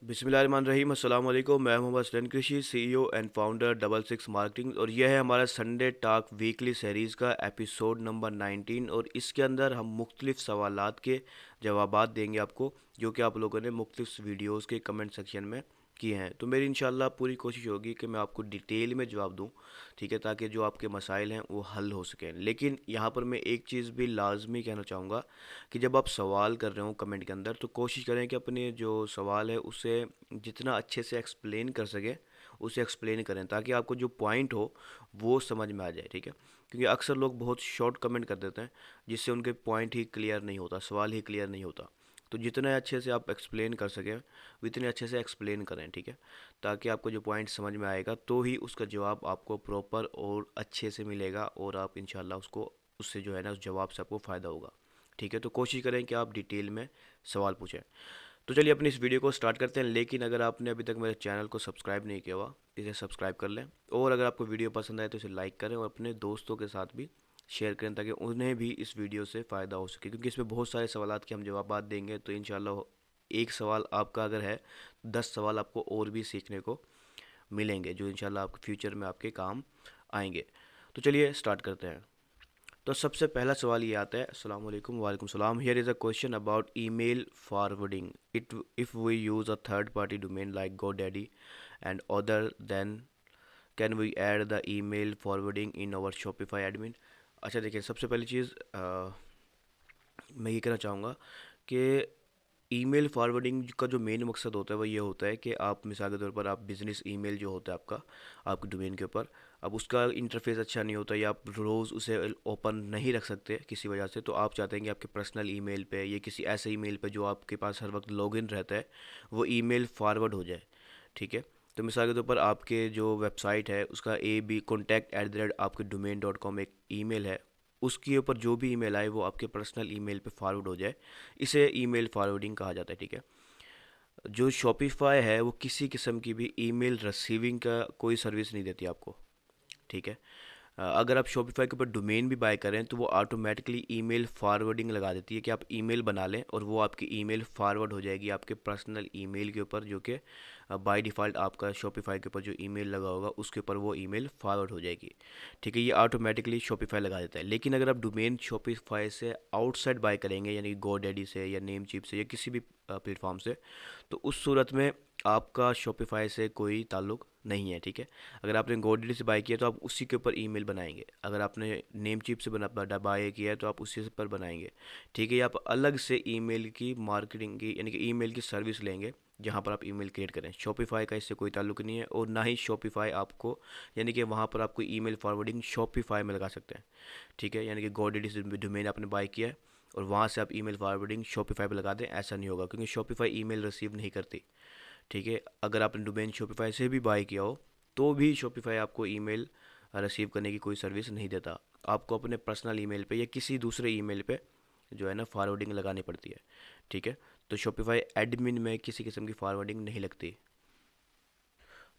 बिस्मिल्लाहिर्रहमानिर्रहीम अस्सलाम वालेकुम। मैं मोहम्मद असलन कृषि CEO and founder double six marketing और यह है हमारा संडे टॉक वीकली सीरीज़ का एपिसोड नंबर 19 और इसके अंदर हम मुख्तलिफ सवालात के जवाबात देंगे आपको, जो कि आप लोगों ने मुख्तलिफ वीडियोज़ के कमेंट सेक्शन में किए हैं। तो मेरी इंशाल्लाह पूरी कोशिश होगी कि मैं आपको डिटेल में जवाब दूं, ठीक है, ताकि जो आपके मसाइल हैं वो हल हो सकें। लेकिन यहाँ पर मैं एक चीज़ भी लाजमी कहना चाहूँगा कि जब आप सवाल कर रहे हो कमेंट के अंदर, तो कोशिश करें कि अपने जो सवाल है उसे जितना अच्छे से एक्सप्लेन कर सके उसे एक्सप्लेन करें, ताकि आपको जो पॉइंट हो वो समझ में आ जाए, ठीक है। क्योंकि अक्सर लोग बहुत शॉर्ट कमेंट कर देते हैं, जिससे उनके पॉइंट ही क्लियर नहीं होता, सवाल ही क्लियर नहीं होता। तो जितना अच्छे से आप एक्सप्लेन कर सकें उतने अच्छे से एक्सप्लेन करें, ठीक है, ताकि आपको जो पॉइंट समझ में आएगा तो ही उसका जवाब आपको प्रॉपर और अच्छे से मिलेगा और आप इंशाल्लाह उसको उससे जो है ना उस जवाब से आपको फ़ायदा होगा, ठीक है। तो कोशिश करें कि आप डिटेल में सवाल पूछें। तो चलिए अपनी इस वीडियो को स्टार्ट करते हैं। लेकिन अगर आपने अभी तक मेरे चैनल को सब्सक्राइब नहीं किया हुआ तो इसे सब्सक्राइब कर लें, और अगर आपको वीडियो पसंद आए तो इसे लाइक करें और अपने दोस्तों के साथ भी शेयर करें, ताकि उन्हें भी इस वीडियो से फ़ायदा हो सके। क्योंकि इसमें बहुत सारे सवालात के हम जवाब देंगे, तो इंशाल्लाह एक सवाल आपका अगर है 10 सवाल आपको और भी सीखने को मिलेंगे, जो इंशाल्लाह आपके फ्यूचर में आपके काम आएंगे। तो चलिए स्टार्ट करते हैं। तो सबसे पहला सवाल ये आता है, अस्सलाम वालेकुम। वालेकुम सलाम। Here is a question about email forwarding it if we use a third party domain like GoDaddy and other than can we add the email forwarding in our Shopify admin. अच्छा देखिए, सबसे पहली चीज़ मैं ये कहना चाहूँगा कि ईमेल फॉरवर्डिंग का जो मेन मकसद होता है वो ये होता है कि आप मिसाल के तौर पर आप बिज़नेस ईमेल जो होता है आपका आपके डोमेन के ऊपर, अब उसका इंटरफेस अच्छा नहीं होता या आप रोज़ उसे ओपन नहीं रख सकते किसी वजह से, तो आप चाहते हैं कि आपके पर्सनल ईमेल पे या किसी ऐसे ईमेल पे जो आपके पास हर वक्त लॉगिन रहता है वो ईमेल फॉरवर्ड हो जाए, ठीक है। तो मिसाल के तौर पर आपके जो वेबसाइट है उसका ab contact@, आपके domain.com एक ईमेल है, उसके ऊपर जो भी ईमेल आए वो आपके पर्सनल ईमेल पे फॉरवर्ड हो जाए, इसे ईमेल फॉरवर्डिंग कहा जाता है, ठीक है। जो शॉपिफाई है वो किसी किस्म की भी ईमेल रिसीविंग का कोई सर्विस नहीं देती आपको, ठीक है। अगर आप शॉपिफाई के ऊपर डोमेन भी बाय करें तो वो ऑटोमेटिकली ईमेल फॉरवर्डिंग लगा देती है कि आप ईमेल बना लें और वो आपकी ईमेल फॉरवर्ड हो जाएगी आपके पर्सनल ईमेल के ऊपर, जो कि बाय डिफ़ॉल्ट आपका शॉपिफाई के ऊपर जो ईमेल लगा होगा उसके ऊपर वो ईमेल फॉरवर्ड हो जाएगी, ठीक है। ये ऑटोमेटिकली शॉपिफाई लगा देता है। लेकिन अगर आप डोमेन शॉपिफाई से आउटसाइड बाय करेंगे, यानी GoDaddy से या नेमचीप से या किसी भी प्लेटफॉर्म से, तो उस सूरत में आपका शॉपिफाई से कोई ताल्लुक नहीं है, ठीक है। अगर आपने GoDaddy से बाय किया तो आप उसी के ऊपर ईमेल बनाएंगे, अगर आपने नेमचीप से बाय किया है तो आप उसी पर बनाएंगे, ठीक है। या आप अलग से ईमेल की मार्केटिंग की यानी कि ईमेल की सर्विस लेंगे जहाँ पर आप ईमेल क्रिएट करें। शॉपिफाई का इससे कोई ताल्लुक नहीं है और ना ही शॉपिफाई आपको, यानी कि वहाँ पर आपको ईमेल फॉरवर्डिंग शॉपिफाई में लगा सकते हैं, ठीक है। यानी कि GoDaddy से डोमेन आपने बाय किया है और वहाँ से आप ईमेल फॉरवर्डिंग शॉपिफाई पर लगा दें, ऐसा नहीं होगा, क्योंकि शॉपिफाई ईमेल रिसीव नहीं करती, ठीक है। अगर आपने डोमेन शॉपिफाई से भी बाय किया हो तो भी शॉपिफाई आपको ईमेल रिसीव करने की कोई सर्विस नहीं देता, आपको अपने पर्सनल ईमेल पे या किसी दूसरे ईमेल पे जो है ना फॉरवर्डिंग लगानी पड़ती है, ठीक है। तो शॉपिफाई एडमिन में किसी किस्म की फॉरवर्डिंग नहीं लगती।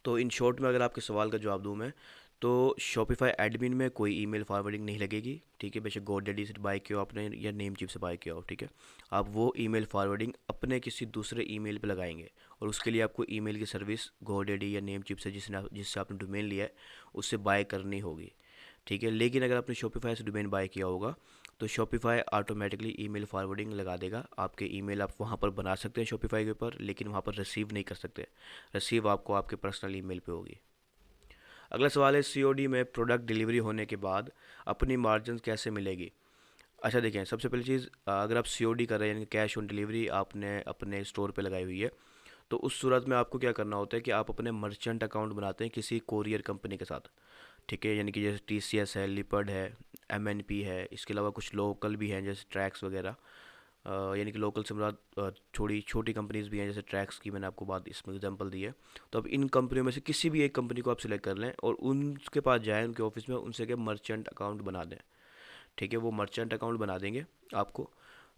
तो इन शॉर्ट में अगर आपके सवाल का जवाब दूँ मैं, तो शॉपिफाई एडमिन में कोई ईमेल फॉरवर्डिंग नहीं लगेगी, ठीक है। बेशक GoDaddy से बाय किया हो आपने या नेमचीप से बाय किया हो, ठीक है। आप वो ईमेल फॉरवर्डिंग अपने किसी दूसरे ईमेल पे लगाएंगे और उसके लिए आपको ईमेल की सर्विस GoDaddy या नेमचीप से जिससे आपने डोमेन लिया है उससे बाय करनी होगी, ठीक है। लेकिन अगर आपने शॉपिफाई से डोमेन बाय किया होगा तो शॉपिफाई ऑटोमेटिकली ईमेल फॉरवर्डिंग लगा देगा आपके ईमेल, आप वहाँ पर बना सकते हैं शॉपिफाई के ऊपर, लेकिन वहाँ पर रिसीव नहीं कर सकते, रिसीव आपको आपके पर्सनल ईमेल पे होगी। अगला सवाल है, COD में प्रोडक्ट डिलीवरी होने के बाद अपनी मार्जिन कैसे मिलेगी। अच्छा देखें, सबसे पहली चीज़, अगर आप COD कर रहे हैं यानी कैश ऑन डिलीवरी आपने अपने स्टोर पे लगाई हुई है, तो उस सूरत में आपको क्या करना होता है कि आप अपने मर्चेंट अकाउंट बनाते हैं किसी कोरियर कंपनी के साथ, ठीक है। यानी कि जैसे TCS है, लिपर्ड है, MNP है, इसके अलावा कुछ लोकल भी हैं जैसे ट्रैक्स वगैरह, यानी कि लोकल से मुराद छोटी छोटी कंपनीज भी हैं जैसे ट्रैक्स की मैंने आपको बात इसमें एग्जांपल दी है। तो अब इन कंपनियों में से किसी भी एक कंपनी को आप सिलेक्ट कर लें और उनके पास जाएं, उनके ऑफिस में, उनसे के मर्चेंट अकाउंट बना दें, ठीक है। वो मर्चेंट अकाउंट बना देंगे आपको।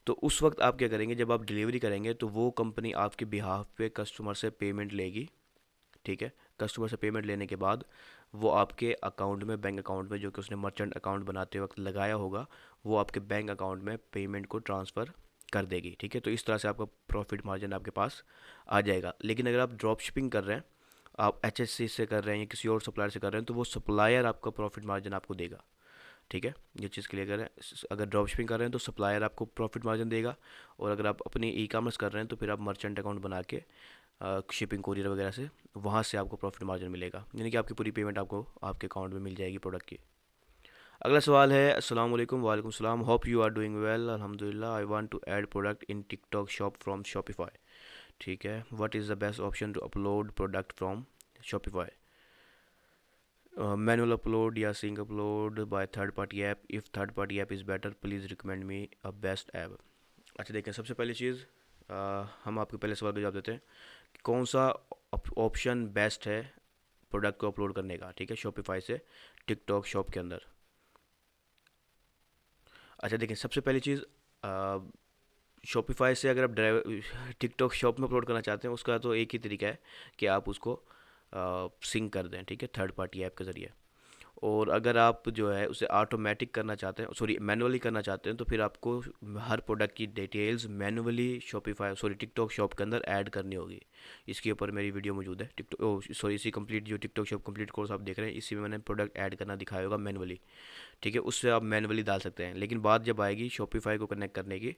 तो उस वक्त आप क्या करेंगे, जब आप डिलीवरी करेंगे तो वो कंपनी आपके बिहाफ पे कस्टमर से पेमेंट लेगी, ठीक है। कस्टमर से पेमेंट लेने के बाद वो आपके अकाउंट में, बैंक अकाउंट में जो कि उसने मर्चेंट अकाउंट बनाते वक्त लगाया होगा, वो आपके बैंक अकाउंट में पेमेंट को ट्रांसफ़र कर देगी। ठीक है, तो इस तरह से आपका प्रॉफिट मार्जिन आपके पास आ जाएगा। लेकिन अगर आप ड्रॉप शिपिंग कर रहे हैं, आप HSC से कर रहे हैं या किसी और सप्लायर से कर रहे हैं, तो वो सप्लायर आपका प्रॉफिट मार्जिन आपको देगा। ठीक है, ये चीज़ क्लियर करें। अगर ड्रॉप शिपिंग कर रहे हैं तो सप्लायर आपको प्रॉफिट मार्जिन देगा, और अगर आप अपनी ई कॉमर्स कर रहे हैं तो फिर आप मर्चेंट अकाउंट बना के शिपिंग कोरियर वगैरह से वहाँ से आपको प्रॉफिट मार्जिन मिलेगा, यानी कि आपकी पूरी पेमेंट आपको आपके अकाउंट में मिल जाएगी प्रोडक्ट की। अगला सवाल है, अस्सलाम वालेकुम। वालेकुम सलाम, hope you are doing well, अल्हम्दुलिल्लाह। I want to add product in TikTok shop from Shopify. ठीक है, what is the best option to upload product from Shopify? Manual upload या sync upload by third party app? If third party app is better please recommend me a best app. अच्छा देखें, सबसे पहली चीज़ हम आपके पहले सवाल का जवाब देते हैं कि कौन सा ऑप्शन बेस्ट है प्रोडक्ट को अपलोड करने का। ठीक है, शॉपिफाई से टिकटॉक शॉप के अंदर। अच्छा देखें, सबसे पहली चीज़, शॉपिफाई से अगर आप ड्राइव टिकटॉक शॉप में अपलोड करना चाहते हैं, उसका तो एक ही तरीका है कि आप उसको सिंक कर दें। ठीक है, थर्ड पार्टी ऐप के ज़रिए। और अगर आप जो है उसे ऑटोमेटिक करना चाहते हैं, सॉरी मैनुअली करना चाहते हैं, तो फिर आपको हर प्रोडक्ट की details manually Shopify sorry TikTok shop के अंदर ऐड करनी होगी। इसके ऊपर मेरी वीडियो मौजूद है, टिकटॉक सॉरी इसी कंप्लीट जो टिकटॉक शॉप कंप्लीट कोर्स आप देख रहे हैं, इसी में मैंने प्रोडक्ट ऐड करना दिखाया होगा मैनुअली। ठीक है, उससे आप मैनुअली डाल सकते हैं, लेकिन बात जब आएगी शॉपिफाई को कनेक्ट करने की,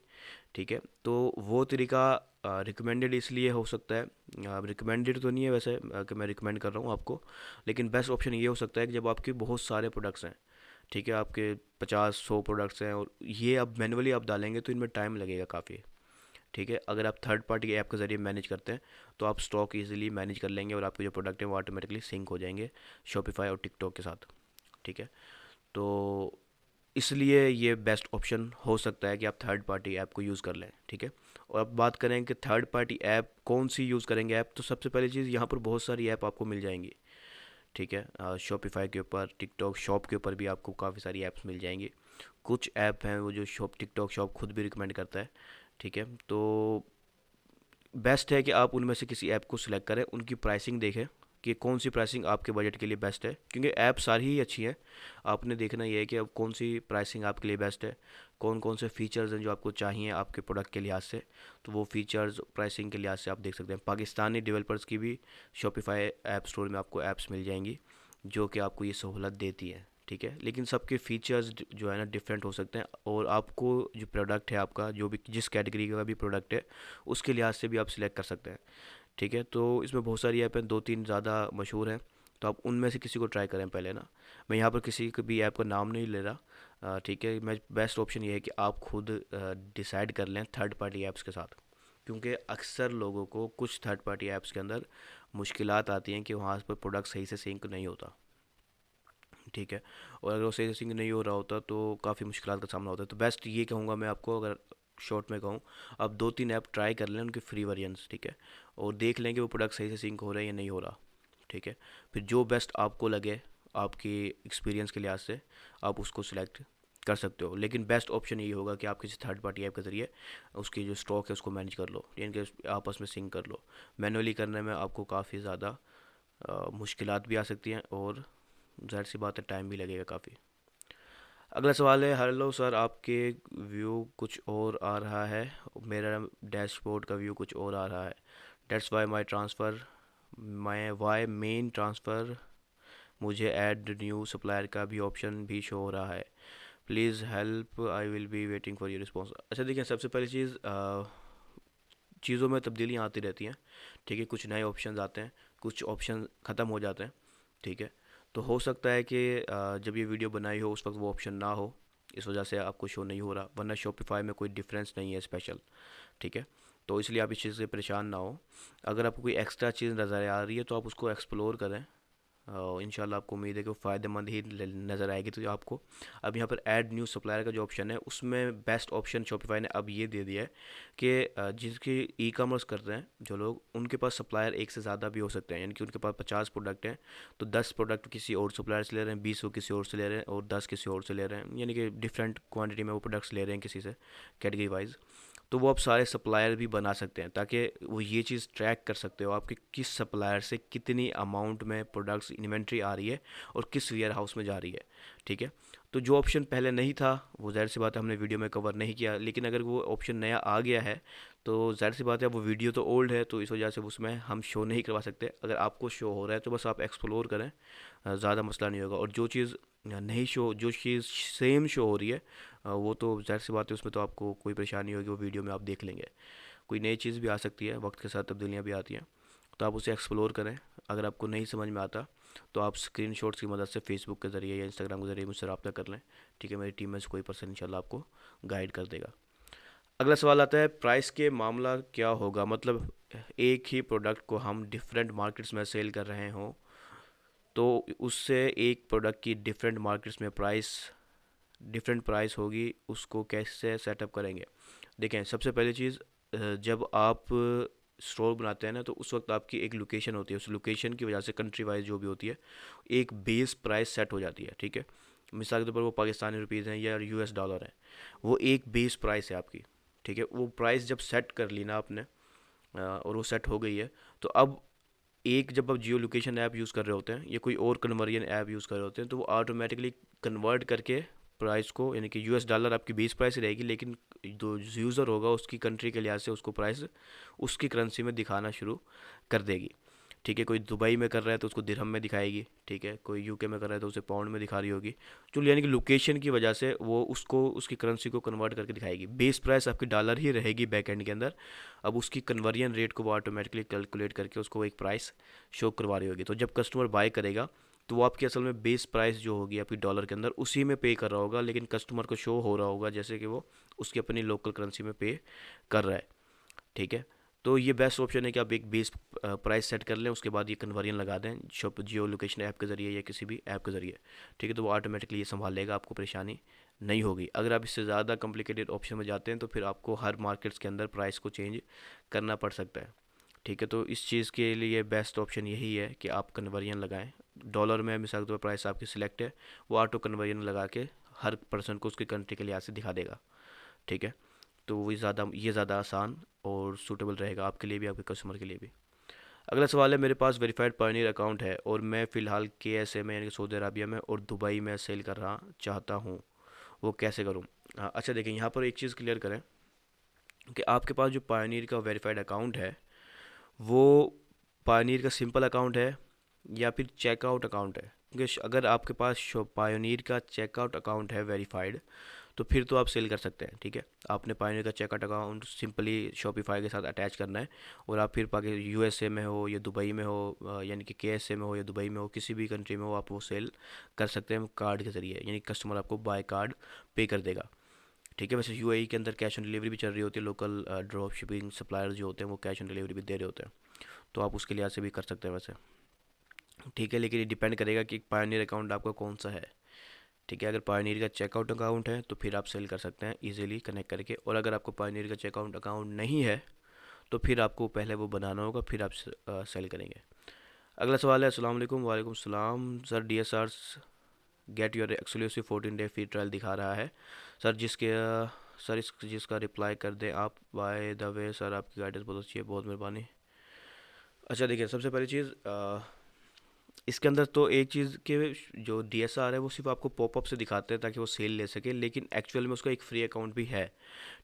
ठीक है, तो वो तरीका रिकमेंडेड इसलिए हो सकता है, रिकमेंडेड तो नहीं है वैसे कि मैं रिकमेंड कर रहा हूँ आपको, लेकिन बेस्ट ऑप्शन ये हो सकता है कि जब आपके बहुत सारे प्रोडक्ट्स हैं, ठीक है, आपके 50-100 प्रोडक्ट्स हैं, और ये आप मैनुअली आप डालेंगे तो इनमें टाइम लगेगा काफ़ी। ठीक है, अगर आप थर्ड पार्टी ऐप के ज़रिए मैनेज करते हैं तो आप स्टॉक इजीली मैनेज कर लेंगे, और आपके जो प्रोडक्ट हैं वो ऑटोमेटिकली सिंक हो जाएंगे शॉपिफाई और टिकटॉक के साथ। ठीक है, तो इसलिए ये बेस्ट ऑप्शन हो सकता है कि आप थर्ड पार्टी ऐप को यूज़ कर लें। ठीक है, और अब बात करें कि थर्ड पार्टी ऐप कौन सी यूज़ करेंगे ऐप, तो सबसे पहली चीज़, यहाँ पर बहुत सारी ऐप आपको मिल जाएंगी। ठीक है, शॉपिफाई के ऊपर, टिकटॉक शॉप के ऊपर भी आपको काफ़ी सारी ऐप्स मिल जाएंगी। कुछ ऐप हैं वो जो टिकटॉक शॉप खुद भी रिकमेंड करता है। ठीक है, तो बेस्ट है कि आप उनमें से किसी ऐप को सिलेक्ट करें, उनकी प्राइसिंग देखें कि कौन सी प्राइसिंग आपके बजट के लिए बेस्ट है, क्योंकि ऐप सारी ही अच्छी हैं। आपने देखना ये है कि अब कौन सी प्राइसिंग आपके लिए बेस्ट है, कौन कौन से फीचर्स हैं जो आपको चाहिए आपके प्रोडक्ट के लिहाज से, तो वो फीचर्स प्राइसिंग के लिहाज से आप देख सकते हैं। पाकिस्तानी डेवलपर्स की भी शॉपिफाई ऐप स्टोर में आपको ऐप्स मिल जाएंगी जो कि आपको ये सहूलत देती हैं। ठीक है, लेकिन सबके फीचर्स जो है ना डिफरेंट हो सकते हैं, और आपको जो प्रोडक्ट है आपका, जो भी जिस कैटेगरी का भी प्रोडक्ट है, उसके लिहाज से भी आप सिलेक्ट कर सकते हैं। ठीक है, तो इसमें बहुत सारी ऐप हैं, 2-3 ज़्यादा मशहूर हैं, तो आप उनमें से किसी को ट्राई करें पहले ना। मैं यहाँ पर किसी का भी ऐप का नाम नहीं ले रहा। ठीक है, मैं बेस्ट ऑप्शन ये है कि आप खुद डिसाइड कर लें थर्ड पार्टी ऐप्स के साथ, क्योंकि अक्सर लोगों को कुछ थर्ड पार्टी ऐप्स के अंदर मुश्किलात आती हैं कि वहाँ पर प्रोडक्ट सही से सिंक नहीं होता। ठीक है, और अगर वो सही से सिंक नहीं हो रहा होता तो काफ़ी मुश्किलात का सामना होता है। तो बेस्ट ये कहूँगा मैं आपको, अगर शॉर्ट में कहूँ, आप 2-3 ऐप ट्राई कर लें उनके फ्री वेरिएंट्स। ठीक है, और देख लें कि वो प्रोडक्ट सही से सिंक हो रहा है या नहीं हो रहा। ठीक है, फिर जो बेस्ट आपको लगे आपकी एक्सपीरियंस के लिहाज से, आप उसको सिलेक्ट कर सकते हो। लेकिन बेस्ट ऑप्शन ये होगा कि आप किसी थर्ड पार्टी ऐप के ज़रिए उसकी जो स्टॉक है उसको मैनेज कर लो, यानी कि आपस में सिंक कर लो। मैनुअली करने में आपको काफ़ी ज़्यादा मुश्किलात भी आ सकती हैं, और ज़ाहिर सी बात है टाइम भी लगेगा काफ़ी। अगला सवाल है, हेलो सर, आपके व्यू कुछ और आ रहा है, मेरा डैशबोर्ड का व्यू कुछ और आ रहा है। That's why my transfer my why main transfer मुझे ऐड न्यू सप्लायर का भी ऑप्शन भी शो हो रहा है। Please help, I will be waiting for your response. अच्छा देखिए, सबसे पहली चीज़, चीज़ों में तब्दीलियाँ आती रहती हैं। ठीक है, कुछ नए ऑप्शन आते हैं, कुछ ऑप्शन ख़त्म हो जाते हैं। ठीक है, तो हो सकता है कि जब ये वीडियो बनाई हो उस वक्त वो ऑप्शन ना हो, इस वजह से आपको शो नहीं हो रहा, वरना शॉपिफाई में कोई डिफरेंस नहीं है स्पेशल। ठीक है, तो इसलिए आप इस चीज़ से परेशान ना हो। अगर आपको कोई एक्स्ट्रा चीज़ नज़र आ रही है तो आप उसको एक्सप्लोर करें, इंशाल्लाह आपको उम्मीद है कि वो फ़ायदेमंद ही नज़र आएगी। तो आपको अब यहाँ पर ऐड न्यू सप्लायर का जो ऑप्शन है, उसमें बेस्ट ऑप्शन शॉपिफाई ने अब ये दे दिया है कि जिसके ई कॉमर्स करते हैं जो लोग, उनके पास सप्लायर एक से ज़्यादा भी हो सकते हैं, यानी कि उनके पास 50 प्रोडक्ट हैं, तो 10 प्रोडक्ट किसी और सप्लायर से ले रहे हैं, 20 वो किसी और से ले रहे हैं, और 10 किसी और से ले रहे हैं, यानी कि डिफरेंट क्वान्टिटी में वो प्रोडक्ट्स ले रहे हैं किसी से, कैटेगरी वाइज। तो वो आप सारे सप्लायर भी बना सकते हैं, ताकि वो ये चीज़ ट्रैक कर सकते हो आपके किस सप्लायर से कितनी अमाउंट में प्रोडक्ट्स इन्वेंट्री आ रही है और किस वेयर हाउस में जा रही है। ठीक है, तो जो ऑप्शन पहले नहीं था वो ज़ाहिर सी बात है हमने वीडियो में कवर नहीं किया, लेकिन अगर वो ऑप्शन नया आ गया है तो ज़ाहिर सी बात है वो वीडियो तो ओल्ड है, तो इस वजह से उसमें हम शो नहीं करवा सकते। अगर आपको शो हो रहा है तो बस आप एक्सप्लोर करें, ज़्यादा मसला नहीं होगा। और जो चीज़ नहीं शो, जो चीज़ सेम शो हो रही है वो तो ज़ाहिर सी बात है उसमें तो आपको कोई परेशानी होगी, वो वीडियो में आप देख लेंगे। कोई नई चीज़ भी आ सकती है, वक्त के साथ तब्दीलियाँ भी आती हैं, तो आप उसे एक्सप्लोर करें। अगर आपको नहीं समझ में आता तो आप स्क्रीनशॉट्स की मदद से फेसबुक के ज़रिए या इंस्टाग्राम के ज़रिए मुझसे रब्ता कर लें, ठीक है। मेरी टीम में से कोई पर्सन इंशाल्लाह आपको गाइड कर देगा। अगला सवाल आता है प्राइस के मामला क्या होगा, मतलब एक ही प्रोडक्ट को हम डिफरेंट मार्केट्स में सेल कर रहे हों तो उससे एक प्रोडक्ट की डिफरेंट मार्केट्स में डिफरेंट प्राइस होगी, उसको कैसे सेटअप करेंगे। देखें, सबसे पहली चीज़, जब आप स्टोर बनाते हैं ना तो उस वक्त आपकी एक लोकेशन होती है, उस लोकेशन की वजह से कंट्री वाइज जो भी होती है एक बेस प्राइस सेट हो जाती है, ठीक है। मिसाल के तौर पर वो पाकिस्तानी रुपीज़ हैं या यूएस डॉलर हैं, वो एक बेस प्राइस है आपकी, ठीक है। वो प्राइस जब सेट कर ली ना आपने और वो सेट हो गई है, तो अब जब आप जियो लोकेशन ऐप यूज़ कर रहे होते हैं या कोई और कन्वर्जन ऐप यूज़ कर रहे होते हैं तो वो ऑटोमेटिकली कन्वर्ट करके प्राइस को, यानी कि यूएस डॉलर आपकी बेस प्राइस ही रहेगी, लेकिन जो यूज़र होगा उसकी कंट्री के लिहाज से उसको प्राइस उसकी करेंसी में दिखाना शुरू कर देगी, ठीक है। कोई दुबई में कर रहा है तो उसको दिरहम में दिखाएगी, ठीक है। कोई यूके में कर रहा है तो उसे पाउंड में दिखा रही होगी, जो यानी कि लोकेशन की वजह से वो उसको उसकी करेंसी को कन्वर्ट करके दिखाएगी। बेस प्राइस आपकी डॉलर ही रहेगी बैक एंड के अंदर, अब उसकी कन्वर्जन रेट को वो ऑटोमेटिकली कैलकुलेट करके उसको एक प्राइस शो करवा रही होगी। तो जब कस्टमर बाय करेगा तो वो आपकी असल में बेस प्राइस जो होगी आपकी डॉलर के अंदर उसी में पे कर रहा होगा, लेकिन कस्टमर को शो हो रहा होगा जैसे कि वो उसकी अपनी लोकल करेंसी में पे कर रहा है, ठीक है। तो ये बेस्ट ऑप्शन है कि आप एक बेस प्राइस सेट कर लें, उसके बाद ये कन्वर्जन लगा दें शॉप जियो लोकेशन ऐप के ज़रिए या किसी भी ऐप के ज़रिए, ठीक है। तो वो ऑटोमेटिकली ये संभाल लेगा, आपको परेशानी नहीं होगी। अगर आप इससे ज़्यादा कॉम्प्लिकेटेड ऑप्शन में जाते हैं तो फिर आपको हर मार्केट्स के अंदर प्राइस को चेंज करना पड़ सकता है, ठीक है। तो इस चीज़ के लिए बेस्ट ऑप्शन यही है कि आप कन्वर्जन लगाएं। डॉलर में मिसाल के तौर पर प्राइस आपकी सिलेक्ट है, वो ऑटो कन्वर्जन लगा के हर पर्सन को उसकी कंट्री के लिहाज से दिखा देगा, ठीक है। तो वो ज़्यादा आसान और सूटेबल रहेगा आपके लिए भी, आपके कस्टमर के लिए भी। अगला सवाल है, मेरे पास वेरीफाइड पायनियर अकाउंट है और मैं फ़िलहाल KSA में यानी कि सऊदी अरबिया में और दुबई में सेल करना चाहता हूँ, वो कैसे करूँ। हाँ, अच्छा देखिए, यहाँ पर एक चीज़ क्लियर करें कि आपके पास जो पायनियर का वेरीफाइड अकाउंट है वो पायनियर का सिंपल अकाउंट है या फिर चेकआउट अकाउंट है। क्योंकि अगर आपके पास पायोनियर का चेकआउट अकाउंट है वेरीफाइड तो फिर तो आप सेल कर सकते हैं, ठीक है। आपने पायोनियर का चेकआउट अकाउंट सिंपली शॉपिफाई के साथ अटैच करना है और आप फिर USA में हो या दुबई में हो, यानी कि KSA में हो या दुबई में हो, किसी भी कंट्री में हो, आप वो सेल कर सकते हैं कार्ड के ज़रिए, यानी कस्टमर आपको बाय कार्ड पे कर देगा, ठीक है। वैसे UAE के अंदर कैश ऑन डिलीवरी भी चल रही होती है, लोकल ड्रॉप शिपिंग सप्लायर जो होते हैं वो कैश ऑन डिलीवरी भी दे रहे होते हैं, तो आप उसके लिहाज से भी कर सकते हैं वैसे, ठीक है। लेकिन ये डिपेंड करेगा कि पायनियर अकाउंट आपका कौन सा है, ठीक है। अगर पायनियर का चेकआउट अकाउंट है तो फिर आप सेल कर सकते हैं इजीली कनेक्ट करके, और अगर आपको पायनियर का चेकआउट अकाउंट नहीं है तो फिर आपको पहले वो बनाना होगा, फिर आप सेल करेंगे। अगला सवाल है, अस्सलाम वालेकुम। वालेकुम सलाम sir, DSR get your exclusive 14 day free trial दिखा रहा है सर, जिसका रिप्लाई कर दें आप। बाय द वे सर, आपकी गाइडेंस बहुत अच्छी है, बहुत मेहरबानी। अच्छा देखिए, सबसे पहली चीज़, इसके अंदर तो एक चीज़ के जो DSR है वो सिर्फ आपको पॉपअप से दिखाते हैं ताकि वो सेल ले सके, लेकिन एक्चुअल में उसका एक फ्री अकाउंट भी है,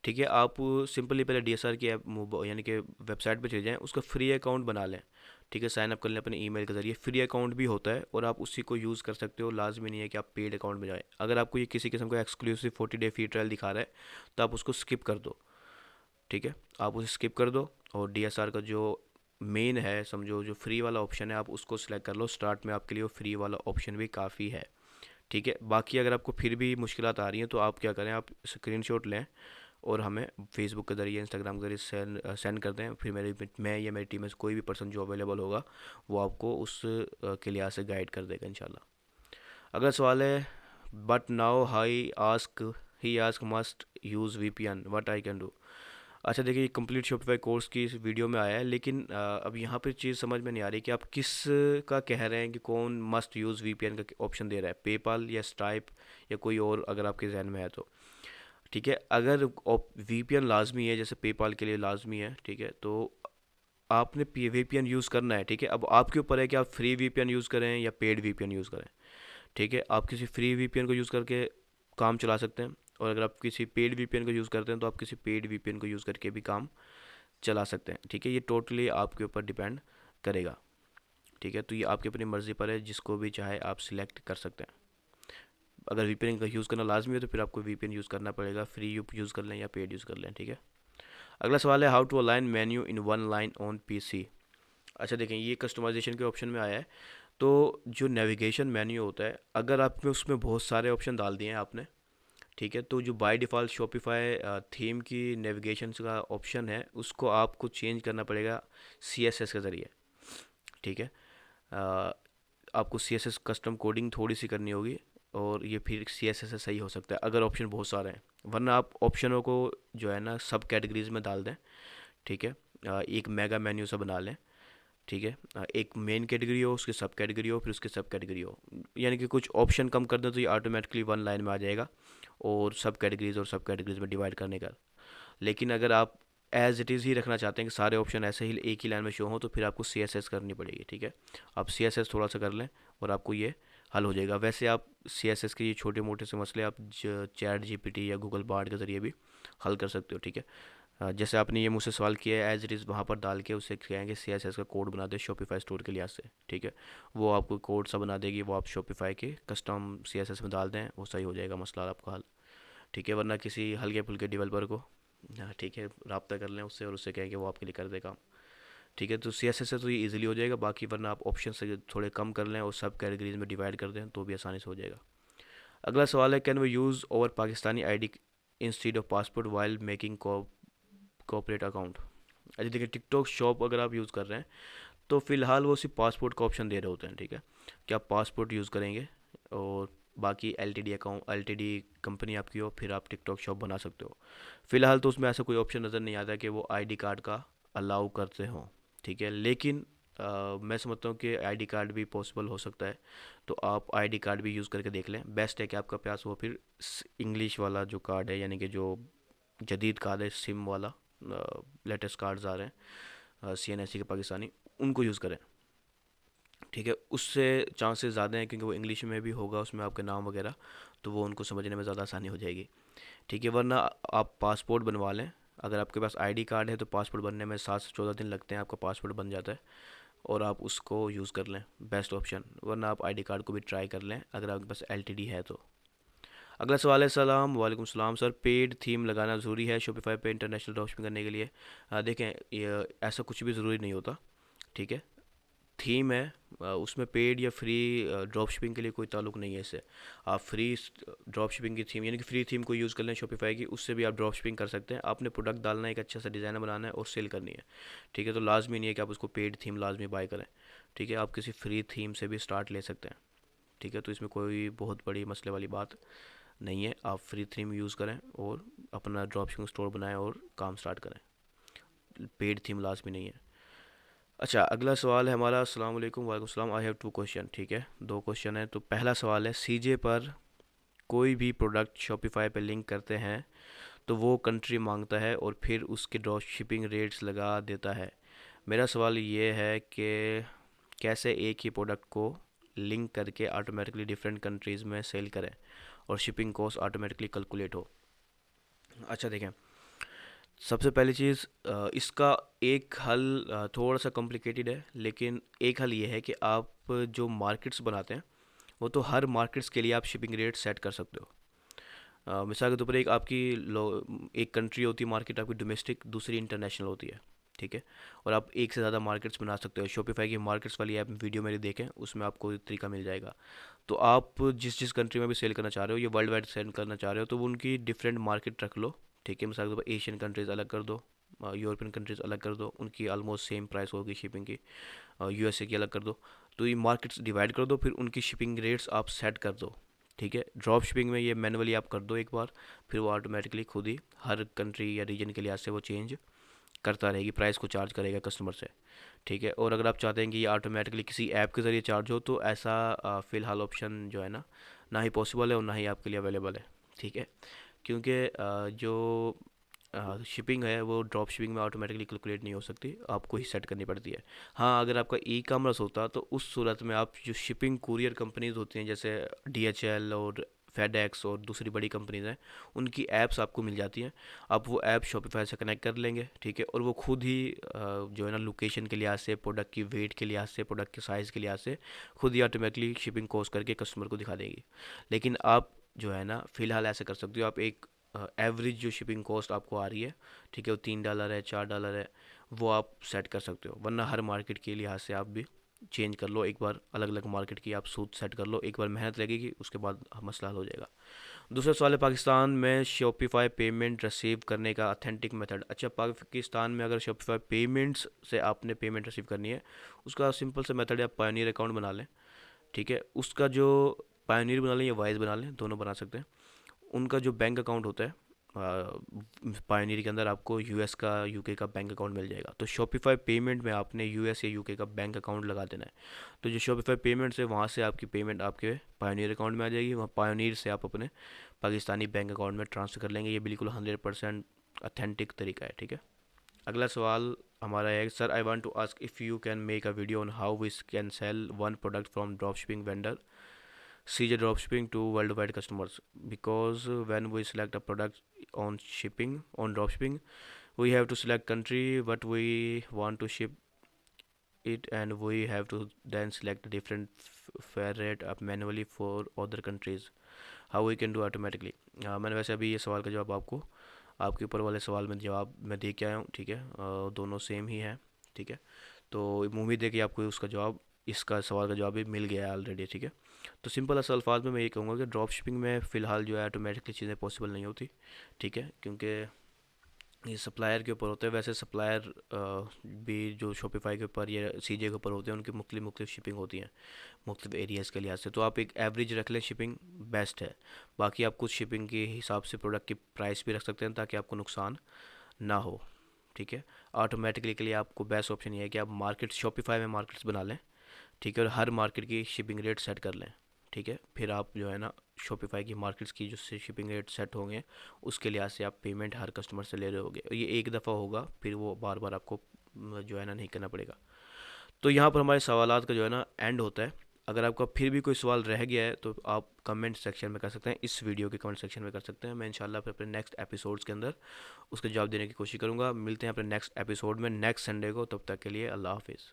ठीक है। आप सिंपली पहले DSR की ऐप यानी कि वेबसाइट पे चले जाएं, उसका फ्री अकाउंट बना लें, ठीक है। साइन अप कर लें अपने ईमेल के ज़रिए, फ्री अकाउंट भी होता है और आप उसी को यूज़ कर सकते हो, लाजमी नहीं है कि आप पेड अकाउंट में जाएँ। अगर आपको ये किसी किस्म का एक्सक्लूसिव 40 डे फ्री ट्रायल दिखा रहा है तो आप उसको स्किप कर दो, ठीक है। आप उसे स्किप कर दो और DSR का जो मेन है, समझो जो फ्री वाला ऑप्शन है, आप उसको सिलेक्ट कर लो। स्टार्ट में आपके लिए वो फ्री वाला ऑप्शन भी काफ़ी है, ठीक है। बाकी अगर आपको फिर भी मुश्किलात आ रही हैं तो आप क्या करें, आप स्क्रीनशॉट लें और हमें फेसबुक के ज़रिए, इंस्टाग्राम के ज़रिए सेंड कर दें, फिर मैं या मेरी टीम में से कोई भी पर्सन जो अवेलेबल होगा वो आपको उस के लिहाज से गाइड कर देगा इंशाल्लाह। अगला सवाल है, but now he ask must use VPN, what I can do. अच्छा देखिए, कंप्लीट शॉपिफाई कोर्स की इस वीडियो में आया है, लेकिन अब यहाँ पे चीज़ समझ में नहीं आ रही कि आप किस का कह रहे हैं कि कौन मस्ट यूज़ VPN का ऑप्शन दे रहा है, पेपाल या स्ट्राइप या कोई और, अगर आपके जहन में है तो, ठीक है। अगर VPN लाजमी है, जैसे पेपाल के लिए लाजमी है, ठीक है, तो आपने VPN यूज़ करना है, ठीक है। अब आपके ऊपर है कि आप फ्री VPN यूज़ करें या पेड VPN यूज़ करें, ठीक है, आप किसी फ्री वीपीएन को यूज़ करके काम चला सकते हैं, और अगर आप किसी पेड वीपीएन को यूज़ करते हैं तो आप किसी पेड वीपीएन को यूज़ करके भी काम चला सकते हैं। ठीक है, ये टोटली आपके ऊपर डिपेंड करेगा। ठीक है, तो ये आपकी अपनी मर्ज़ी पर है, जिसको भी चाहे आप सिलेक्ट कर सकते हैं। अगर वीपीएन का यूज़ करना लाजमी है तो फिर आपको वीपीएन यूज़ करना पड़ेगा, फ्री यूज़ कर लें या पेड यूज़ कर लें। ठीक है, अगला सवाल है how to align menu in one line on PC. अच्छा देखें, ये कस्टमाइजेशन के ऑप्शन में आया है। तो जो नेविगेशन मेन्यू होता है, अगर आपने उसमें बहुत सारे ऑप्शन डाल दिए हैं आपने, ठीक है, तो जो बाय डिफ़ॉल्ट शॉपिफाई थीम की नेविगेशन का ऑप्शन है उसको आपको चेंज करना पड़ेगा सीएसएस के ज़रिए। ठीक है, अ, आपको सीएसएस कस्टम कोडिंग थोड़ी सी करनी होगी, और ये फिर सीएसएस से सही हो सकता है अगर ऑप्शन बहुत सारे हैं, वरना आप ऑप्शनों को जो है ना सब कैटेगरीज में डाल दें। ठीक है, एक मेगा मेन्यू सा बना लें। ठीक है, एक मेन कैटेगरी हो, उसकी सब कैटेगरी हो, फिर उसकी सब कैटेगरी हो, यानी कि कुछ ऑप्शन कम कर दें तो ये ऑटोमेटिकली वन लाइन में आ जाएगा, और सब कैटेगरीज और सब कैटेगरीज में डिवाइड करने का। लेकिन अगर आप एज इट इज़ ही रखना चाहते हैं कि सारे ऑप्शन ऐसे ही एक ही लाइन में शो हों, तो फिर आपको सी एस एस करनी पड़ेगी। ठीक है, आप सी एस एस थोड़ा सा कर लें और आपको ये हल हो जाएगा। वैसे आप सी एस एस के ये छोटे मोटे से मसले आप चैट जीपीटी या गूगल बार्ड के ज़रिए भी हल कर सकते हो। ठीक है, जैसे आपने ये मुझसे सवाल किया है, एज इट इज़ वहाँ पर डाल के उससे कहेंगे सी एस एस का कोड बना दे शॉपिफाई स्टोर के लिहाज से। ठीक है, वो आपको कोड सा बना देगी, वो आप शॉपिफाई के कस्टम सी एस एस में डाल दें, वो सही हो जाएगा मसला आपका हल। ठीक है, वरना किसी हल्के फुल्के डेवलपर को, हाँ ठीक है, रब्ता कर लें उससे और उससे कहें कि वो आपके लिए कर दे काम। ठीक है, तो सी एस एस से तो ये ईजिली हो जाएगा, बाकी वरना आप ऑप्शन से थोड़े कम कर लें और सब कैटेगरीज में डिवाइड कर दें तो भी आसानी से हो जाएगा। अगला सवाल है can we use over Pakistani I D instead of passport while making corporate account. अच्छा देखिए, टिकटॉक शॉप अगर आप यूज़ कर रहे हैं तो फ़िलहाल वो सिर्फ पासपोर्ट का ऑप्शन दे रहे होते हैं। ठीक है, कि आप पासपोर्ट यूज़ करेंगे और बाकी एलटीडी अकाउंट, एलटीडी कंपनी आपकी हो, फिर आप टिकटॉक शॉप बना सकते हो। फ़िलहाल तो उसमें ऐसा कोई ऑप्शन नज़र नहीं आता कि वो आईडी कार्ड का अलाउ करते हों। ठीक है, लेकिन मैं समझता हूँ कि आईडी कार्ड भी पॉसिबल हो सकता है, तो आप आईडी कार्ड भी यूज़ करके देख लें। बेस्ट है कि आपका पास वो फिर इंग्लिश वाला जो कार्ड है, यानी कि जो जदीद कार्ड है, सिम वाला, लेटेस्ट कार्ड्स आ रहे हैं सीएनएससी के पाकिस्तानी, उनको यूज़ करें। ठीक है, उससे चांसेस ज़्यादा हैं क्योंकि वो इंग्लिश में भी होगा उसमें आपका नाम वगैरह, तो वो उनको समझने में ज़्यादा आसानी हो जाएगी। ठीक है, वरना आप पासपोर्ट बनवा लें। अगर आपके पास आईडी कार्ड है तो पासपोर्ट बनने में 7 से 14 दिन लगते हैं, आपका पासपोर्ट बन जाता है, और आप उसको यूज़ कर लें, बेस्ट ऑप्शन। वरना आप आईडी कार्ड को भी ट्राई कर लें अगर आपके पास एलटीडी है तो। अगला सवाल है सलाम वालेकुम सलाम सर, पेड थीम लगाना ज़रूरी है शॉपिफाई पे इंटरनेशनल ड्रॉपशिपिंग करने के लिए? देखें, ये ऐसा कुछ भी ज़रूरी नहीं होता। ठीक है, थीम है, उसमें पेड या फ्री ड्रॉप शिपिंग के लिए कोई ताल्लुक नहीं है इससे। आप फ्री ड्रॉप शिपिंग की थीम, यानी कि फ्री थीम को यूज़ कर लें शॉपिफाई की, उससे भी आप ड्रॉप शिपिंग कर सकते हैं। आपने प्रोडक्ट डालना है, एक अच्छा सा डिज़ाइन बनाना है और सेल करनी है। ठीक है, तो लाजमी नहीं है कि आप उसको पेड थीम लाजमी बाय करें। ठीक है, आप किसी फ्री थीम से भी स्टार्ट ले सकते हैं। ठीक है, तो इसमें कोई बहुत बड़ी मसले वाली बात नहीं है। आप फ्री थीम यूज़ करें और अपना ड्रॉप शिपिंग स्टोर बनाएं और काम स्टार्ट करें, पेड थीम लाजमी नहीं है। अच्छा, अगला सवाल है हमारा, अस्सलाम वालेकुम। वालेकुम सलाम। I have 2 question. ठीक है, 2 क्वेश्चन है। तो पहला सवाल है सीजे पर कोई भी प्रोडक्ट शॉपिफाई पे लिंक करते हैं तो वो कंट्री मांगता है और फिर उसके ड्रॉप शिपिंग रेट्स लगा देता है। मेरा सवाल ये है कि कैसे एक ही प्रोडक्ट को लिंक करके ऑटोमेटिकली डिफरेंट कंट्रीज़ में सेल करें और शिपिंग कॉस्ट ऑटोमेटिकली कैलकुलेट हो। अच्छा देखें, सबसे पहली चीज़, इसका एक हल थोड़ा सा कॉम्प्लिकेटेड है, लेकिन एक हल ये है कि आप जो मार्केट्स बनाते हैं वो तो हर मार्केट्स के लिए आप शिपिंग रेट सेट कर सकते हो। मिसाल के तौर पर एक आपकी एक कंट्री होती है मार्केट आपकी डोमेस्टिक, दूसरी इंटरनेशनल होती है। ठीक है, और आप एक से ज़्यादा मार्केट्स बना सकते हो। शॉपिफाई की मार्केट्स वाली ऐप वीडियो मेरी देखें, उसमें आपको एक तरीका मिल जाएगा। तो आप जिस जिस कंट्री में भी सेल करना चाह रहे हो, ये वर्ल्ड वाइड सेल करना चाह रहे हो, तो वो उनकी डिफरेंट मार्केट रख लो। ठीक है, मिसाल के तौर पर एशियन कंट्रीज़ अलग कर दो, यूरोपियन कंट्रीज़ अलग कर दो, उनकी ऑलमोस्ट सेम प्राइस होगी शिपिंग की। यूएसए की अलग कर दो। तो ये मार्केट्स डिवाइड कर दो, फिर उनकी शिपिंग रेट्स आप सेट कर दो। ठीक है, ड्रॉप शिपिंग में ये मैनुअली आप कर दो एक बार, फिर वो ऑटोमेटिकली खुद ही हर कंट्री या रीजन के लिहाज से वो चेंज करता रहेगी, प्राइस को चार्ज करेगा कस्टमर से। ठीक है, और अगर आप चाहते हैं कि ये ऑटोमेटिकली किसी ऐप के ज़रिए चार्ज हो, तो ऐसा फ़िलहाल ऑप्शन जो है ना ही पॉसिबल है और ना ही आपके लिए अवेलेबल है। ठीक है, क्योंकि जो शिपिंग है वो ड्रॉप शिपिंग में ऑटोमेटिकली कैलकुलेट नहीं हो सकती, आपको ही सेट करनी पड़ती है। हाँ, अगर आपका ई कॉमर्स होता तो उस सूरत में आप जो शिपिंग कुरियर कंपनीज होती हैं जैसे DHL और फेडेक्स और दूसरी बड़ी कंपनीज हैं, उनकी ऐप्स आपको मिल जाती हैं। आप वो ऐप शॉपिफाई से कनेक्ट कर लेंगे, ठीक है, और वो खुद ही जो है ना लोकेशन के लिहाज से, प्रोडक्ट की वेट के लिहाज से, प्रोडक्ट के साइज़ के लिहाज से खुद ही ऑटोमेटिकली शिपिंग कॉस्ट करके कस्टमर को दिखा देगी। लेकिन आप जो है ना फ़िलहाल ऐसा कर सकते हो, आप एक एवरेज जो शिपिंग कॉस्ट आपको आ रही है, ठीक है, वो $3 है, $4 है, वो आप सेट कर सकते हो। वरना हर मार्केट के लिहाज से आप भी चेंज कर लो, एक बार अलग अलग मार्केट की आप सूट सेट कर लो, एक बार मेहनत लगेगी, उसके बाद मसला हल हो जाएगा। दूसरा सवाल है, पाकिस्तान में शॉपिफाई पेमेंट रिसीव करने का अथेंटिक मेथड। अच्छा, पाकिस्तान में अगर शॉपिफाई पेमेंट्स से आपने पेमेंट रिसीव करनी है, उसका सिंपल सा मेथड है, आप पायोनियर अकाउंट बना लें, ठीक है। उसका जो पायोनियर बना लें या वाइज बना लें, दोनों बना सकते हैं। उनका जो बैंक अकाउंट होता है पायोनियर के अंदर, आपको US का, UK का बैंक अकाउंट मिल जाएगा। तो शॉपिफाई पेमेंट में आपने US या UK का बैंक अकाउंट लगा देना है। तो जो शॉपिफाई पेमेंट है वहाँ से आपकी पेमेंट आपके पायोनियर अकाउंट में आ जाएगी, वहाँ पायोनियर से आप अपने पाकिस्तानी बैंक अकाउंट में ट्रांसफ़र कर लेंगे। ये बिल्कुल 100% अथेंटिक तरीका है, ठीक है। अगला सवाल हमारा है, sir I want to ask if you can make a video on how we can sell one product from drop shipping vendor CJ dropshipping to worldwide customers, because when we select a product on dropshipping, we have to select country what we want to ship it, and we have to then select a different fair rate up manually for other countries. How we can do automatically? मैंने वैसे अभी ये सवाल का जवाब आपको आपके ऊपर वाले सवाल में जवाब मैं दे के आया हूँ, ठीक है। दोनों सेम ही है, ठीक है। तो उम्मीद है कि आपको उसका जवाब, इसका सवाल का जवाब भी मिल गया है ऑलरेडी, ठीक है। तो सिंपल असल अल्फाज में मैं ये कहूँगा कि ड्रॉप शिपिंग में फ़िलहाल जो है ऑटोमेटिकली चीज़ें पॉसिबल नहीं होती, ठीक है, क्योंकि ये सप्लायर के ऊपर होता है। वैसे सप्लायर भी जो शॉपिफाई के ऊपर या CJ के ऊपर होते हैं, उनकी मुख्तलिफ शिपिंग होती हैं मुख्तलिफ एरियाज़ के लिहाज से। तो आप एक एवरेज रख लें, शिपिंग बेस्ट है। बाकी आप कुछ शिपिंग के हिसाब से प्रोडक्ट की प्राइस भी रख सकते हैं ताकि आपको नुकसान ना हो, ठीक है। ऑटोमेटिकली के लिए आपको बेस्ट ऑप्शन ये है कि आप मार्केट शॉपिफाई में मार्केट्स बना लें, ठीक है, और हर मार्केट की शिपिंग रेट सेट कर लें, ठीक है। फिर आप जो है ना शॉपिफाई की मार्केट्स की जो शिपिंग रेट सेट होंगे, उसके लिहाज से आप पेमेंट हर कस्टमर से ले रहे होगे। ये एक दफ़ा होगा, फिर वो बार बार आपको जो है ना नहीं करना पड़ेगा। तो यहाँ पर हमारे सवालात का जो है ना एंड होता है। अगर आपका फिर भी कोई सवाल रह गया है तो आप कमेंट सेक्शन में कर सकते हैं, इस वीडियो के कमेंट सेक्शन में कर सकते हैं। मैं इंशाल्लाह फिर अपने नेक्स्ट एपिसोड्स के अंदर उसका जवाब देने की कोशिश करूँगा। मिलते हैं अपने नेक्स्ट एपिसोड में नेक्स्ट संडे को, तब तक के लिए अल्लाह हाफिज़।